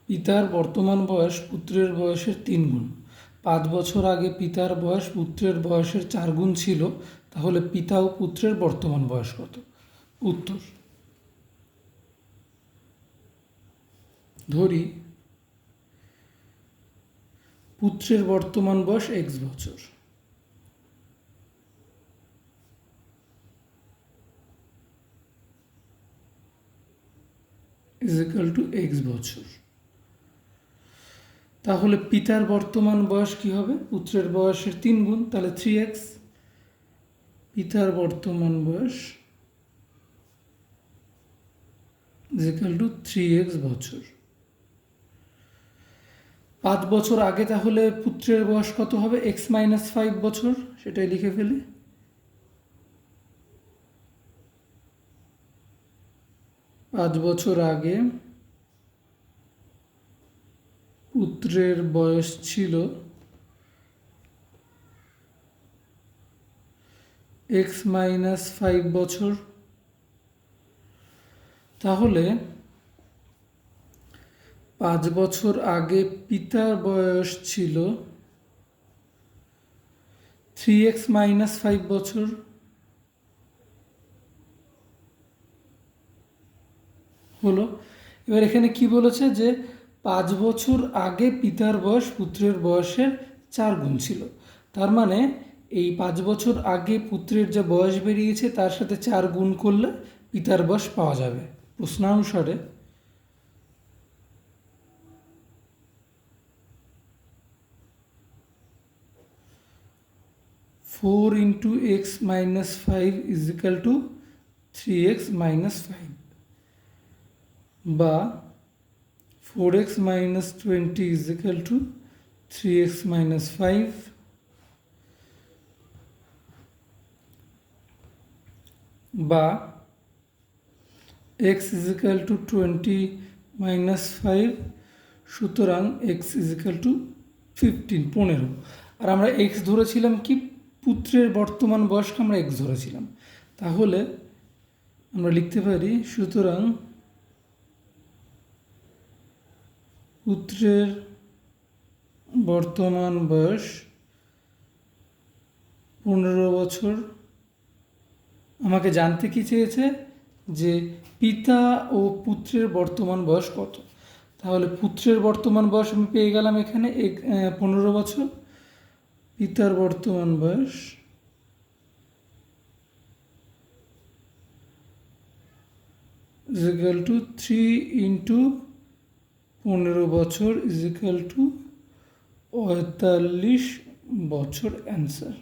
পিতার বর্তমান বয়স পুত্রের বয়সের 3 গুণ। 5 বছর আগে পিতার বয়স পুত্রের বয়সের 4 গুণ ছিল, তাহলে পিতা ও পুত্রের বর্তমান বয়স কত? উত্তর, ধরি পুত্রের বর্তমান বয়স x বছর, x বছর, তাহলে পিতার বর্তমান বয়স কি হবে? পুত্রের বয়সের 3 গুণ, তাহলে 3x। পিতার বর্তমান বয়স 3x বছর। 5 বছর আগে তাহলে পুত্রের বয়স কত হবে? x-5 বছর, সেটাই লিখে ফেলি। পাঁচ বছর আগে পুত্রের বয়স ছিল x-5 বছর, তাহলে 5 বছর আগে পিতার বয়স ছিল 3x-5 বছর, হলো। এবার এখানে কি বলেছে যে 5 বছর আগে পিতার বয়স পুত্রের বয়সের 4 গুণ ছিল, তার মানে এই 5 বছর আগে পুত্রের যে বয়স বেরিয়েছে তার সাথে 4 গুণ করলে পিতার বয়স পাওয়া যাবে। প্রশ্নানুসারে 4 into x-5 is equal to 3x-5, বা 4x-20 is equal to 3x-5, বা x is equal to 20-5, সুতরাং x is equal to 15। আর আমরা x ধরেছিলাম কি? পুত্রের বর্তমান বয়সকে আমরা x ধরেছিলাম, তাহলে আমরা লিখতে পারি সুতরাং পুত্রের বর্তমান বয়স 15 বছর। আমাকে জানতে কি চেয়েছে? যে পিতা ও পুত্রের বর্তমান বয়স কত। তাহলে পুত্রের বর্তমান বয়স আমি পেয়ে গেলাম এখানে 15 বছর, পিতার বর্তমান বয়স is equal to 3 into 15 বছর is equal to 45 বছর। অ্যান্সার।